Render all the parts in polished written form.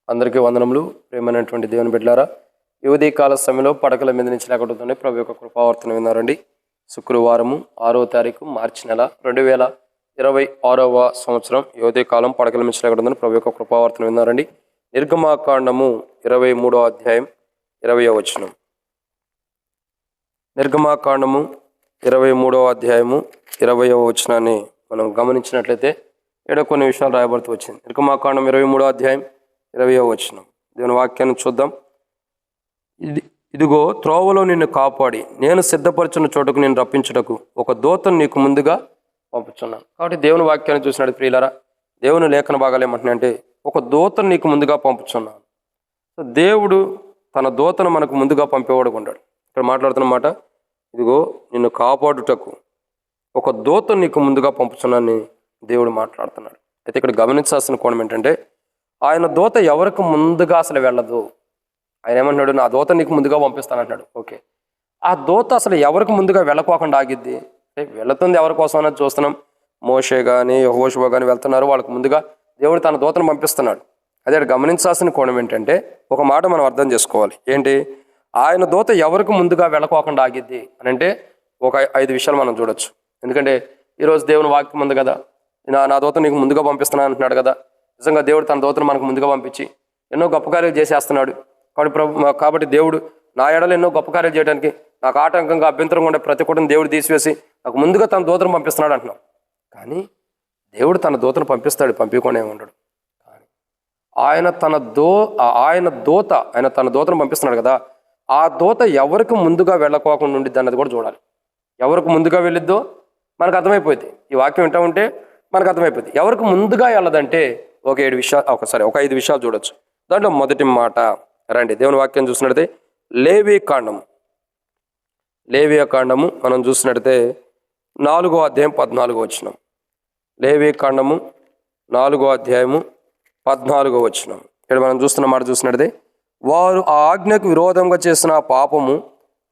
అందరికీ వందనములు. ప్రేమైనటువంటి దేవుని బిడ్డలారా, ఈ ఉదయకాల సమయంలో పడకల మీద నుంచి లేకపోతుంది ప్రభు యొక్క కృపావర్తన విన్నారండి. శుక్రవారము 6వ తారీఖు మార్చి నెల 2026వ సంవత్సరం ఈ ఉదయకాలం పడకల నుంచి లేకపోతుంది ప్రభు యొక్క కృపావర్తన విన్నారండి. నిర్గమాకాండము 23వ అధ్యాయం 20వ వచనం. నిర్గమాకాండము 23వ అధ్యాయము 20వ వచనాన్ని మనం గమనించినట్లయితే ఇక్కడ కొన్ని విషయాలు రాయబడుతూ వచ్చింది. నిర్గమాకాండం 23వ అధ్యాయం 20వ వచనం. దేవుని వాక్యాన్ని చూద్దాం. ఇదిగో త్రోవలో నిన్ను కాపాడి నేను సిద్ధపరచిన చోటుకు నేను రప్పించుటకు ఒక దూతను నీకు ముందుగా పంపుచున్నాను. కాబట్టి దేవుని వాక్యాన్ని చూసినట్టు ప్రియులారా, దేవుని లేఖన భాగాలు ఏమంటున్నాయంటే ఒక దూతను నీకు ముందుగా పంపుచున్నాను. దేవుడు తన దూతను మనకు ముందుగా పంపేవాడు ఉన్నాడు. ఇక్కడ మాట్లాడుతున్న మాట, ఇదిగో నిన్ను కాపాడుటకు ఒక దూతను నీకు ముందుగా పంపుచున్నానని దేవుడు మాట్లాడుతున్నాడు. అయితే ఇక్కడ గమనించాల్సిన కోణం ఏంటంటే, ఆయన దూత ఎవరికి ముందుగా అసలు వెళ్ళదు. ఆయన ఏమంటున్నాడు, నా దూత నీకు ముందుగా పంపిస్తానంటున్నాడు. ఓకే, ఆ దూత అసలు ఎవరికి ముందుగా వెళ్ళకోకుండా ఆగిద్ది? వెళుతుంది ఎవరి కోసం అన్నది చూస్తున్నాం. మోషే కానీ యెహోషువ కానీ వెళ్తున్నారు, వాళ్ళకి ముందుగా దేవుడు తన దూతను పంపిస్తున్నాడు. అదే గమనించాల్సిన కోణం ఏంటంటే, ఒక మాట మనం అర్థం చేసుకోవాలి. ఏంటి, ఆయన దూత ఎవరికి ముందుగా వెళ్ళకోకుండా ఆగిద్ది అని అంటే ఒక 5 విషయాలు మనం చూడొచ్చు. ఎందుకంటే ఈరోజు దేవుని వాక్యం ఉంది కదా, నా దూత నీకు ముందుగా పంపిస్తున్నాను అంటున్నాడు కదా. నిజంగా దేవుడు తన దూతను మనకు ముందుగా పంపించి ఎన్నో గొప్ప కార్యాలు చేసేస్తున్నాడు. కాబట్టి దేవుడు నా ఎడలు ఎన్నో గొప్ప కార్యాలు చేయడానికి నాకు ఆటంకంగా అభ్యంతరంగా ఉండే ప్రతి ఒక్కటిని దేవుడు తీసివేసి నాకు ముందుగా తన దూతను పంపిస్తున్నాడు అంటున్నాం. కానీ దేవుడు తన దూతను పంపిస్తాడు, పంపించుకునే ఉండడు. కానీ ఆయన తన దూతను పంపిస్తున్నాడు కదా, ఆ దూత ఎవరికి ముందుగా వెళ్ళకోకుండా ఉండిద్ది అన్నది కూడా చూడాలి. ఎవరికి ముందుగా వెళ్ళిద్దో మనకు అర్థమైపోయింది. ఈ వాక్యం వింటా ఉంటే మనకు అర్థమైపోయింది. ఎవరికి ముందుగా వెళ్ళదంటే ఒక 5 విషయాలు చూడొచ్చు. దాంట్లో మొదటి మాట రండి, దేవుని వాక్యం చూసినట్టయితే లేవియకాండము మనం చూసినట్టయితే 4వ అధ్యాయం 14వ వచనం. లేవియకాండము 4వ అధ్యాయము 14వ వచనం. ఇక్కడ మనం చూస్తున్న మాట చూసినట్టయితే, వారు ఆ ఆజ్ఞకు విరోధంగా చేసిన పాపము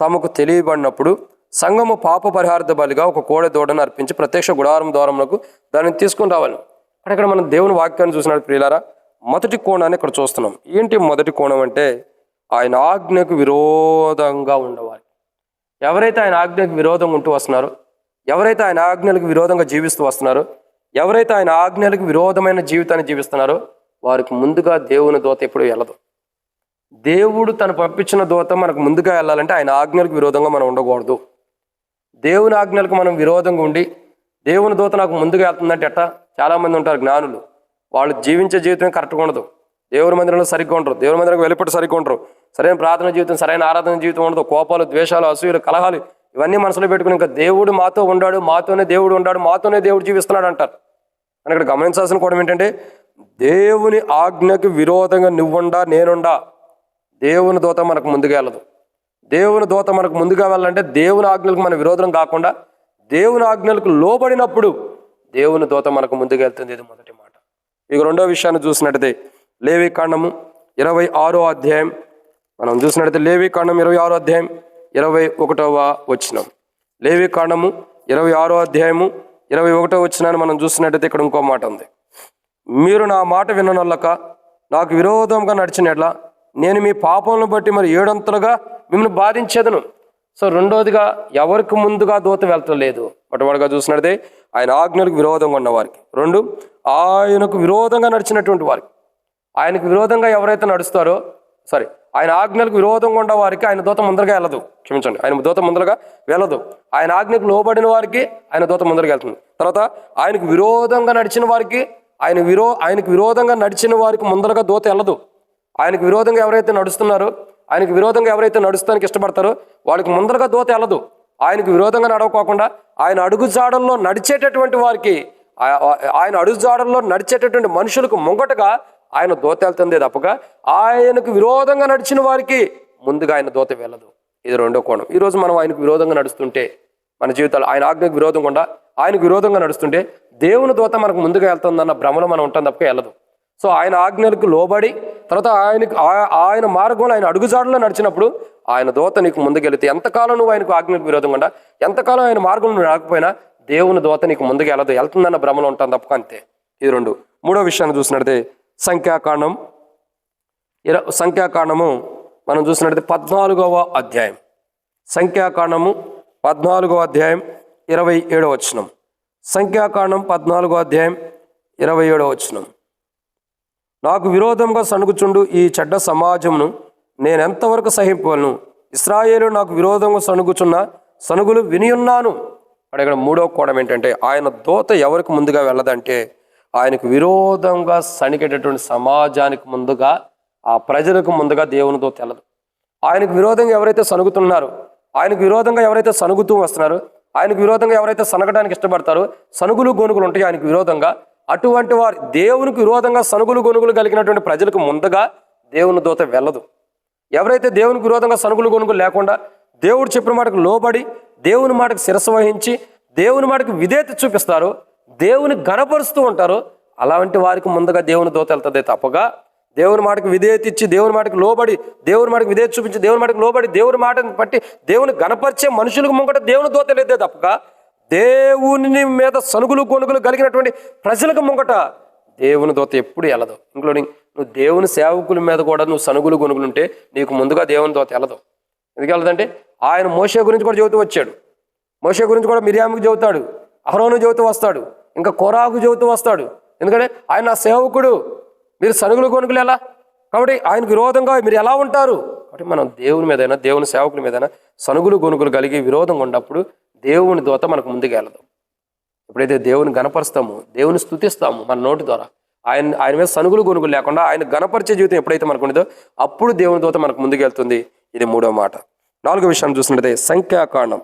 తమకు తెలియబడినప్పుడు సంఘము పాప పరిహారార్థ బలిగా ఒక కోడె దూడను అర్పించి ప్రత్యక్ష గుడారం ద్వారములకు దాన్ని తీసుకుని రావాలి. అక్కడ మనం దేవుని వాక్యాన్ని చూసినట్టు ప్రియులారా, మొదటి కోణాన్ని ఇక్కడ చూస్తున్నాం. ఏంటి మొదటి కోణం అంటే, ఆయన ఆజ్ఞకు విరోధంగా ఉండవాలి. ఎవరైతే ఆయన ఆజ్ఞకు విరోధంగా ఉంటూ వస్తున్నారో, ఎవరైతే ఆయన ఆజ్ఞలకు విరోధంగా జీవిస్తూ వస్తున్నారో, ఎవరైతే ఆయన ఆజ్ఞలకు విరోధమైన జీవితాన్ని జీవిస్తున్నారో వారికి ముందుగా దేవుని దూత ఎప్పుడు వెళ్ళదు. దేవుడు తను పంపించిన దూత మనకు ముందుగా వెళ్ళాలంటే ఆయన ఆజ్ఞలకు విరోధంగా మనం ఉండకూడదు. దేవుని ఆజ్ఞలకు మనం విరోధంగా ఉండి దేవుని దూత నాకు ముందుగా వెళ్తుందంటే ఎట్టా? చాలామంది ఉంటారు జ్ఞానులు, వాళ్ళు జీవించే జీవితం కరెక్ట్గా ఉండదు. దేవుని మందిరంలో సరిగ్గా ఉండరు, దేవుని మందిరంలో వెళ్ళిపట్టి సరిగ్గా ఉండరు, సరైన ప్రార్థన జీవితం, సరైన ఆరాధన జీవితం ఉండదు. కోపాలు, ద్వేషాలు, అసూయలు, కలహాలు ఇవన్నీ మనసులో పెట్టుకుని ఇంకా దేవుడు మాతో ఉన్నాడు, మాతోనే దేవుడు ఉన్నాడు, మాతోనే దేవుడు జీవిస్తున్నాడు అంటారు. అని ఇక్కడ గమనించాల్సిన కూడా ఏంటంటే, దేవుని ఆజ్ఞకు విరోధంగా నువ్వుండా నేనుండా దేవుని దూత మనకు ముందుగా వెళ్ళదు. దేవుని దూత మనకు ముందుగా వెళ్ళాలంటే దేవుని ఆజ్ఞలకు మన విరోధం కాకుండా దేవుని ఆజ్ఞలకు లోబడినప్పుడు దేవుని దూత మనకు ముందుగా వెళ్తుంది. ఇది మొదటి మాట. ఇక రెండో విషయాన్ని చూసినట్టయితే లేవికాండము 26వ అధ్యాయం మనం చూసినట్టయితే లేవికాండం 26వ అధ్యాయం 21వ వచనం. లేవికాండము 26వ అధ్యాయము 21వ వచనాన్ని మనం చూసినట్టయితే ఇక్కడ ఇంకో మాట ఉంది. మీరు నా మాట విననొల్లక నాకు విరోధంగా నడిచినట్లా నేను మీ పాపంను బట్టి మరి 7 అంతలుగా మిమ్మల్ని బాధించేదను. సో రెండోదిగా ఎవరికి ముందుగా దూత వెళ్తలేదు. మొట్టమొదటిగా చూసినట్టే ఆయన ఆజ్ఞలకు విరోధంగా ఉన్న వారికి. 2, ఆయనకు విరోధంగా నడిచినటువంటి వారికి. ఆయనకు విరోధంగా ఎవరైతే నడుస్తారో ఆయన ఆజ్ఞలకు విరోధంగా ఉన్న వారికి ఆయన దూత ముందరగా వెళ్ళదు. క్షమించండి, ఆయన దూత ముందరగా వెళ్ళదు. ఆయన ఆజ్ఞకు లోబడిన వారికి ఆయన దూత ముందరగా వెళ్తుంది. తర్వాత ఆయనకు విరోధంగా నడిచిన వారికి ఆయనకు విరోధంగా నడిచిన వారికి ముందరగా దూత వెళ్ళదు. ఆయనకు విరోధంగా ఎవరైతే నడుస్తున్నారో, ఆయనకు విరోధంగా ఎవరైతే నడుస్తానికి ఇష్టపడతారో వాళ్ళకి ముందరగా దూత వెళ్ళదు. ఆయనకు విరోధంగా నడవకోకుండా ఆయన అడుగుజాడల్లో నడిచేటటువంటి వారికి, ఆయన అడుగుజాడల్లో నడిచేటటువంటి మనుషులకు ముంగటగా ఆయన దూత వెళ్తుంది తప్పగా ఆయనకు విరోధంగా నడిచిన వారికి ముందుగా ఆయన దూత వెళ్ళదు. ఇది రెండో కోణం. ఈరోజు మనం ఆయనకు విరోధంగా నడుస్తుంటే మన జీవితాలు ఆయన ఆజ్ఞకు విరోధంగా ఆయనకు విరోధంగా నడుస్తుంటే దేవుని దూత మనకు ముందుగా వెళ్తుందన్న భ్రమలో మనం ఉంటాం తప్పక వెళ్ళదు. సో ఆయన ఆజ్ఞలకు లోబడి తర్వాత ఆయన మార్గంలో ఆయన అడుగుజాడలో నడిచినప్పుడు ఆయన దూత నీకు ముందుకెళ్తే ఎంతకాలం నువ్వు ఆయనకు ఆజ్ఞకు విరోధంగా ఎంతకాలం ఆయన మార్గంలో రాకపోయినా దేవుని దూత నీకు ముందుకు వెళ్తుందన్న భ్రమలో ఉంటాను తప్పక అంతే. ఇది 2. 3వ విషయాన్ని చూసినట్టే సంఖ్యాకాండం సంఖ్యాకాండము మనం చూసినట్లయితే 14వ అధ్యాయం. సంఖ్యాకాండము 14వ అధ్యాయం 27వ వచనం. సంఖ్యాకాండం 14వ అధ్యాయం 27వ వచనం. నాకు విరోధంగా సణుగుచుండు ఈ చెడ్డ సమాజమును నేనెంతవరకు సహింపవలను? ఇశ్రాయేలు నాకు విరోధంగా సణుగుచున్న సణుగులు వినియున్నాను. ఇక్కడ మూడవ కోణం ఏంటంటే, ఆయన దూత ఎవరికి ముందుగా వెళ్ళదంటే, ఆయనకు విరోధంగా సణిగేటటువంటి సమాజానికి ముందుగా, ఆ ప్రజలకు ముందుగా దేవుని దూత వెళ్ళదు. ఆయనకు విరోధంగా ఎవరైతే సణుగుతున్నారో, ఆయనకు విరోధంగా ఎవరైతే సణుగుతూ వస్తున్నారో, ఆయనకు విరోధంగా ఎవరైతే సనగడానికి ఇష్టపడతారో, సనుగులు గొనుగులు ఉంటాయి ఆయనకు విరోధంగా, అటువంటి వారు దేవునికి విరోధంగా సనుగులు గొనుగులు కలిగినటువంటి ప్రజలకు ముందుగా దేవుని దూత వెళ్ళదు. ఎవరైతే దేవునికి విరోధంగా సనుగులు గొనుగులు లేకుండా దేవుడు చెప్పిన మాటకు లోబడి, దేవుని మాటకు శిరస్సు వహించి, దేవుని మాటకు విధేయత చూపిస్తారో, దేవుని గణపరుస్తూ ఉంటారో, అలాంటి వారికి ముందుగా దేవుని దూత వెళ్తుంది తప్పగా, దేవుని మాటకు విధేయత ఇచ్చి, దేవుని మాటకు లోబడి, దేవుని మాటకు విధేయత చూపించి, దేవుని మాటకు లోబడి, దేవుని మాటను బట్టి దేవుని గణపరిచే మనుషులకు ముంగట దేవుని దూత లేదే తప్పగా, దేవుని మీద సనుగులు గొనుగులు కలిగినటువంటి ప్రజలకు ముంగట దేవుని దూత ఎప్పుడు వెళ్ళదు. ఇంక్లూడింగ్ నువ్వు దేవుని సేవకుల మీద కూడా నువ్వు సనుగులు గొనుగులు ఉంటే నీకు ముందుగా దేవుని దూత వెళ్ళదు. ఎందుకు వెళ్ళదంటే, ఆయన మోషే గురించి కూడా చెబుతూ వచ్చాడు. మోషే గురించి కూడా మిరియాముకు చెబుతాడు, అహరోను చెబుతూ వస్తాడు, ఇంకా కోరాకు చెబుతూ వస్తాడు. ఎందుకంటే ఆయన నా సేవకుడు, మీరు సనుగులు గొనుగులు ఎలా, కాబట్టి ఆయనకు విరోధంగా మీరు ఎలా ఉంటారు? కాబట్టి మనం దేవుని మీదైనా, దేవుని సేవకుల మీదైనా సనుగులు గొనుగులు కలిగి విరోధంగా ఉన్నప్పుడు దేవుని దూత మనకు ముందుకు వెళ్ళదు. ఎప్పుడైతే దేవుని గణపరుస్తామో, దేవుని స్తుతిస్తాము మన నోటి ద్వారా, ఆయన మీద సనుగులు గొనుగులు లేకుండా ఆయన గణపరిచే జీవితం ఎప్పుడైతే మనకు ఉండదో అప్పుడు దేవుని దూత మనకు ముందుకు వెళ్తుంది. ఇది మూడో మాట. నాలుగో విషయం చూసినట్లయితే సంఖ్యాకాండం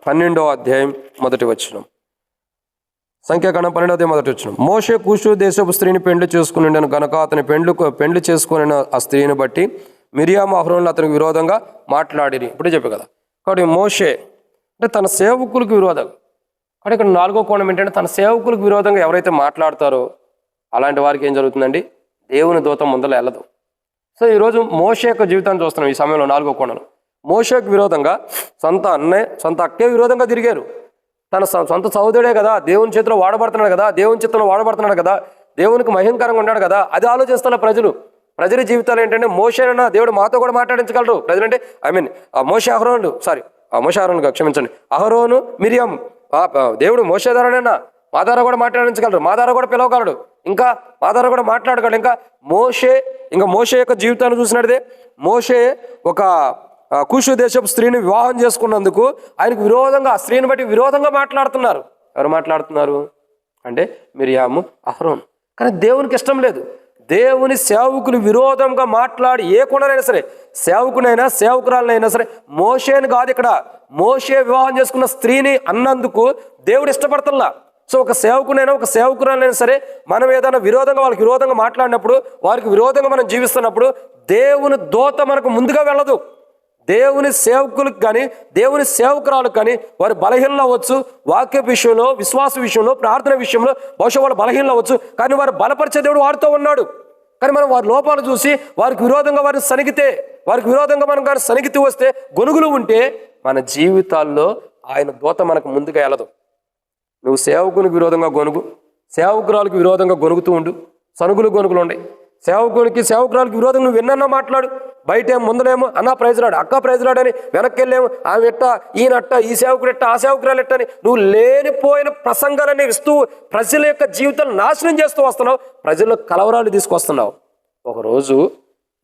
12వ అధ్యాయం 1వ వచనం. సంఖ్యాకాండం 12వ అధ్యాయం 1వ వచనం. మోషే కూషు దేశపు స్త్రీని పెండ్లి చేసుకుని గనక అతని పెండ్లి చేసుకుని ఆ స్త్రీని బట్టి మిరియాము అహరోనులు అతనికి విరోధంగా మాట్లాడిరి. ఇప్పుడే చెప్పే కదా. కాబట్టి మోషే అంటే తన సేవకులకు విరోధంగా, కాబట్టి ఇక్కడ నాలుగో కోణం ఏంటంటే, తన సేవకులకు విరోధంగా ఎవరైతే మాట్లాడతారో అలాంటి వారికి ఏం జరుగుతుందండి? దేవుని దూత ముందర వెళ్ళదు. సో ఈరోజు మోషే యొక్క జీవితాన్ని చూస్తున్నాం. ఈ సమయంలో నాలుగో కోణంలో మోషేకు విరోధంగా సొంత అక్కే విరోధంగా తిరిగారు. తన సొంత సహోదరుడే కదా, దేవుని చేతిలో వాడబడుతున్నాడు కదా, దేవుని చేతిలో వాడబడుతున్నాడు కదా, దేవునికి మహిమకరంగా ఉన్నాడు కదా, అది ఆలోచిస్తున్న ప్రజల జీవితాలు ఏంటంటే, మోషేనైనా దేవుడు మాతో కూడా మాట్లాడించగలరు. ప్రజలంటే అహరోను మిరియాము, దేవుడు మోషే ద్వారానైనా మా ద్వారా కూడా మాట్లాడించగలరు, మా ద్వారా కూడా పిలవగలడు, ఇంకా మా ద్వారా కూడా మాట్లాడగలడు. ఇంకా మోషే యొక్క జీవితాన్ని చూసినట్టే, మోషే ఒక కూషు దేశపు స్త్రీని వివాహం చేసుకున్నందుకు ఆయనకు విరోధంగా, ఆ స్త్రీని బట్టి విరోధంగా మాట్లాడుతున్నారు. ఎవరు మాట్లాడుతున్నారు అంటే మిరియాము, అహరోను. కానీ దేవునికి ఇష్టం లేదు. దేవుని సేవకులు విరోధంగా మాట్లాడి ఏ కోణనైనా సరే, సేవకునైనా సేవకురాలనైనా సరే, మోషేని కాదు ఇక్కడ, మోషే వివాహం చేసుకున్న స్త్రీని అన్నందుకు దేవుడు ఇష్టపడతల్లా. సో ఒక సేవకునైనా ఒక సేవకురాలైనా సరే, మనం ఏదైనా విరోధంగా వాళ్ళకి విరోధంగా మాట్లాడినప్పుడు, వారికి విరోధంగా మనం జీవిస్తున్నప్పుడు దేవుని దూత మనకు ముందుగా వెళ్ళదు. దేవుని సేవకులకు కానీ దేవుని సేవకురాలకు కానీ వారు బలహీనలు అవ్వచ్చు, వాక్య విషయంలో, విశ్వాస విషయంలో, ప్రార్థన విషయంలో బహుశా వాళ్ళు బలహీనలు అవ్వచ్చు, కానీ వారు బలపరిచే దేవుడు వారితో ఉన్నాడు. కానీ మనం వారి లోపాలు చూసి వారికి విరోధంగా వారిని సనిగితే, వారికి విరోధంగా మనం కానీ సనిగితే వస్తే, గొనుగులు ఉంటే మన జీవితాల్లో ఆయన దూత మనకు ముందుగా వెళ్ళదు. నువ్వు సేవకునికి విరోధంగా గొనుగు, సేవకురాలకు విరోధంగా గొనుగుతూ ఉండు, సనుగులు గొనుగులు ఉన్నాయి. సేవకురాలకు విరోధంగా నువ్వు ఎన్నన్నా మాట్లాడు, బయట ఏం ముందులేమో అన్నా ప్రైజ్లాడు, అక్క ప్రైజ్లాడు అని, వెనక్కి వెళ్ళేమో ఆమె ఎట్ట, ఈయనట్ట, ఈ సేవకుడు ఎట్ట, ఆ సేవకురాలు ఎట్ట అని నువ్వు లేనిపోయిన ప్రసంగాలన్నీ ఇస్తూ ప్రజల యొక్క జీవితాలు నాశనం చేస్తూ వస్తున్నావు, ప్రజల్లో కలవరాలు తీసుకొస్తున్నావు. ఒకరోజు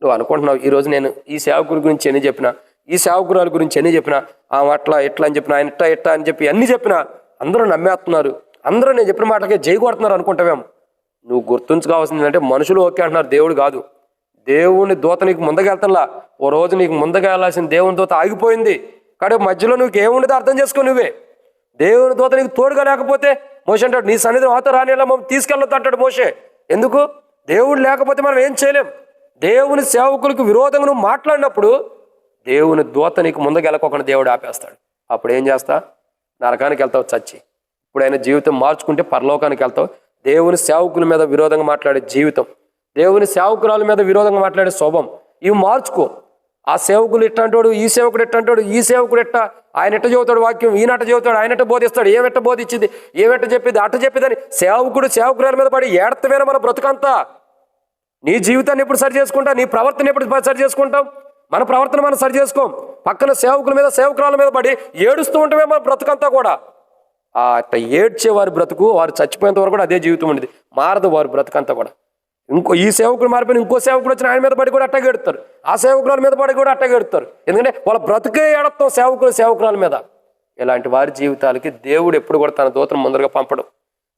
నువ్వు అనుకుంటున్నావు, ఈరోజు నేను ఈ సేవకుడి గురించి ఎన్ని చెప్పినా, ఈ సేవకురాల గురించి ఎన్ని చెప్పినా, ఆమె అట్లా ఎట్లా అని చెప్పినా, ఆయన ఎట్ట అని చెప్పి అన్ని చెప్పినా అందరూ నమ్మేస్తున్నారు, అందరూ నేను చెప్పిన మాటకే జై కొడుతున్నారు అనుకుంటావేమో. నువ్వు గుర్తుంచుకోవాల్సింది ఏంటంటే, మనుషులు ఓకే అంటున్నారు, దేవుడు కాదు. దేవుని దూత నీకు ముందుగా వెళ్తలా. ఓ రోజు నీకు ముందుగా వెళ్ళాల్సిన దేవుని దూత ఆగిపోయింది. కాబట్టి మధ్యలో నువ్వు ఏముండదో అర్థం చేసుకో. నువ్వే దేవుని దూత నీకు తోడుగా లేకపోతే, మోషే అంటాడు, నీ సన్నిధి మాతో రానిలా మమ్మల్ని తీసుకెళ్ళొద్దు అంటాడు మోషే. ఎందుకు? దేవుడు లేకపోతే మనం ఏం చేయలేం. దేవుని సేవకులకు విరోధంగా నువ్వు మాట్లాడినప్పుడు దేవుని దూత నీకు ముందుకు వెళ్ళకోకుండా దేవుడు ఆపేస్తాడు. అప్పుడు ఏం చేస్తా? నరకానికి వెళ్తావు చచ్చి. ఇప్పుడైనా జీవితం మార్చుకుంటే పరలోకానికి వెళ్తావు. దేవుని సేవకుల మీద విరోధంగా మాట్లాడే జీవితం, దేవుని సేవకురాల మీద విరోధంగా మాట్లాడే స్వభావం, ఇవి మార్చుకో. ఆ సేవకులు ఎట్టంటాడు, ఈ సేవకుడు ఎట్టంటాడు, ఈ సేవకుడు ఎట్ట, ఆయన ఎట్ట చదువుతాడు వాక్యం, ఈయనట్ట చదువుతాడు, ఆయన ఎట్ట బోధిస్తాడు, ఏమెట్ట బోధించింది, ఏమెట్ట చెప్పింది, అట్ట చెప్పిందని సేవకుడు సేవకురాల మీద పడి ఏడతమైన మన బ్రతుకంతా. నీ జీవితాన్ని ఎప్పుడు సరి చేసుకుంటావు? నీ ప్రవర్తన ఎప్పుడు సరి చేసుకుంటాం? మన ప్రవర్తన మనం సరి చేసుకోం. పక్కన సేవకుల మీద సేవకురాల మీద పడి ఏడుస్తూ ఉంటామే మన బ్రతుకంతా కూడా. అట్లా ఏడ్చే వారి బ్రతుకు, వారు చచ్చిపోయేంత వరకు కూడా అదే జీవితం ఉండేది, మారదు వారి బ్రతుకంతా కూడా. ఈ సేవకుడు మారిపోయిన ఇంకో సేవకుడు వచ్చిన ఆయన మీద పడి కూడా అట్టగే ఎడతారు, ఆ సేవకురాల మీద పడి కూడా అట్టగే ఎడతారు. ఎందుకంటే వాళ్ళ బ్రతుకే ఎడతాం సేవకురాల మీద. ఇలాంటి వారి జీవితాలకి దేవుడు ఎప్పుడు కూడా తన దూతను ముందరగా పంపడు.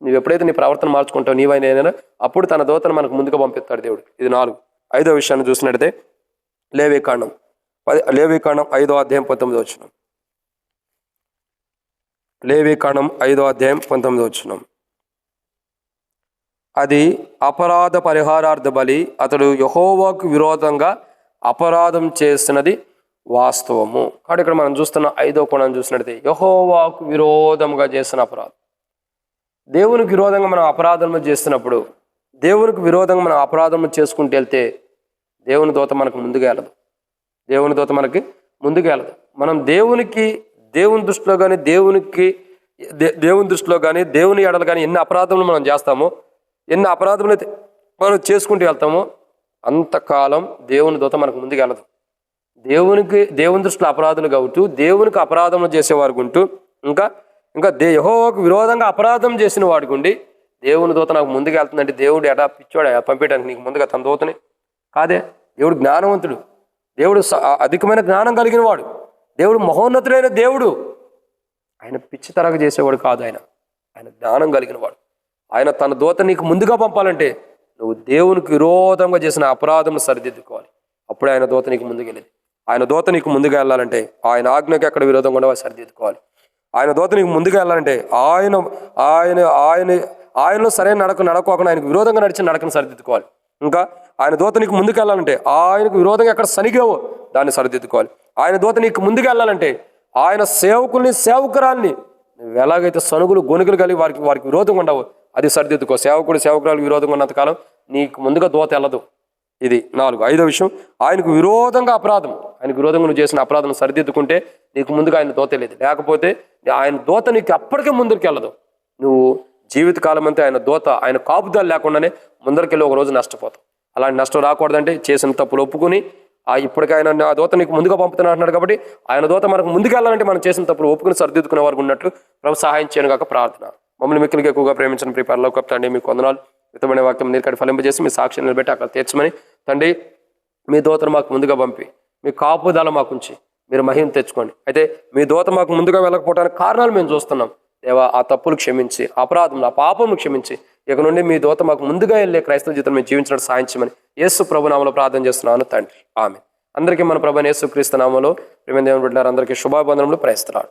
నువ్వు ఎప్పుడైతే నీ ప్రవర్తన మార్చుకుంటావు, నీవైనా అప్పుడు తన దూతను మనకు ముందుగా పంపిస్తాడు దేవుడు. ఇది 4. 5వ విషయాన్ని చూసినట్టయితే లేవీకాండం 5వ అధ్యాయం 19వ వచనం. లేవీకాండం 5వ అధ్యాయం 19వ వచనం. అది అపరాధ పరిహారార్థ బలి, అతడు యెహోవాకు విరోధంగా అపరాధం చేసినది వాస్తవము. కాబట్టి ఇక్కడ మనం చూస్తున్న 5వ కోణం చూసినట్టయితే యెహోవాకు విరోధంగా చేసిన అపరాధం. దేవునికి విరోధంగా మనం అపరాధము చేస్తున్నప్పుడు, దేవునికి విరోధంగా మనం అపరాధము చేసుకుంటూ వెళ్తే దేవుని దూత మనకు ముందుగా వెళ్ళదు. దేవుని దూత మనకి ముందుగా వెళ్ళదు. మనం దేవుని దృష్టిలో కానీ దేవుని ఎడలు కానీ ఎన్ని అపరాధములు మనం చేస్తామో, ఎన్ని అపరాధములు అయితే మనం చేసుకుంటూ వెళ్తామో అంతకాలం దేవుని దూత మనకు ముందుకు వెళ్ళదు. దేవుని దృష్టిలో అపరాధులు కావుతూ దేవునికి అపరాధములు చేసేవారు ఉంటూ ఇంకా యెహోవాకు విరోధంగా అపరాధం చేసిన వాడికి ఉండి దేవుని దూత నాకు ముందుకు వెళ్తుందంటే దేవుడు ఎటా పిచ్చోడా పంపించడానికి నీకు ముందుగా తన దూతని కాదే. దేవుడు జ్ఞానవంతుడు, దేవుడు అధికమైన జ్ఞానం కలిగిన వాడు, దేవుడు మహోన్నతుడైన దేవుడు. ఆయన పిచ్చి తరగ చేసేవాడు కాదు. ఆయన జ్ఞానం కలిగిన వాడు. ఆయన తన దూత నీకు ముందుగా పంపాలంటే నువ్వు దేవునికి విరోధంగా చేసిన అపరాధం సరిదిద్దుకోవాలి. అప్పుడే ఆయన దూత నీకు ముందుకు వెళ్ళేది. ఆయన దూత నీకు ముందుగా వెళ్ళాలంటే ఆయన ఆజ్ఞకి అక్కడ విరోధంగా ఉండవా సరిదిద్దుకోవాలి. ఆయన దూత నీకు ముందుగా వెళ్ళాలంటే ఆయనలో సరైన నడకోకుండా ఆయనకు విరోధంగా నడిచిన నడకను సరిదిద్దుకోవాలి. ఇంకా ఆయన దూత నీకు ముందుకు వెళ్ళాలంటే ఆయనకు విరోధంగా ఎక్కడ సనిగావో దాన్ని సరిదిద్దుకోవాలి. ఆయన దూత నీకు ముందుకు వెళ్ళాలంటే ఆయన సేవకుల్ని సేవకురాల్ని నువ్వు ఎలాగైతే సనుగులు గొనుగులు కలిగి వారికి విరోధంగా ఉండవు అది సరిదిద్దుకో. సేవకురాలకు విరోధంగా ఉన్నంతకాలం నీకు ముందుగా దూత వెళ్ళదు. ఇది 4. 5వ విషయం ఆయనకు విరోధంగా అపరాధం. ఆయనకు విరోధంగా నువ్వు చేసిన అపరాధం సరిదిద్దుకుంటే నీకు ముందుగా ఆయన దూత లేదు. లేకపోతే ఆయన దూత నీకు అప్పటికే ముందుకు వెళ్ళదు. నువ్వు జీవితకాలం అంతా ఆయన కాపుదల లేకుండానే ముందరికెళ్ళి ఒక రోజు నష్టపోతావు. అలాంటి నష్టం రాకూడదంటే చేసిన తప్పులు ఒప్పుకొని ఇప్పటికీ ఆయన ఆ దూత నీకు ముందుగా పంపుతున్నా అంటున్నాడు. కాబట్టి ఆయన దూత మనకు ముందుకు వెళ్ళాలంటే మనం చేసిన తప్పులు ఒప్పుకుని సరిదిద్దుకునే వారు ఉన్నట్లు ప్రభు సహాయం చేయను కాక ప్రార్థన. మమ్మల్ని మిక్కులుగా ఎక్కువగా ప్రేమించిన ప్రియ పరలోకపు తండ్రి, మీకు వందనాలు. మితమైన వాక్యం నీరు ఫలింపజేసి మీ సాక్షి నిలబెట్టి అక్కడ తీర్చమని తండ్రి, మీ దూతను మాకు ముందుగా పంపి మీ కాపుదల మాకు ఉంచి మీరు మహిమ తెచ్చుకోండి. అయితే మీ దూత మాకు ముందుగా వెళ్ళకపోవడానికి కారణాలు మేము చూస్తున్నాం. దేవా, ఆ తప్పులు క్షమించి, అపరాధం ఆ పాపము క్షమించి ఇక నుండి మీ దూత మాకు ముందుగా వెళ్ళే క్రైస్తవ జీవితం మేము జీవించడానికి సాధించమని యేసు ప్రభు నామములో ప్రార్థన చేస్తున్నాను తండ్రి, ఆమేన్. అందరికీ మన ప్రభువైన యేసు క్రీస్తు నామములో ప్రియమైన దేవుని బిడ్డలారా అందరికీ శుభాబంధనములు. ప్రేస్తున్నాను.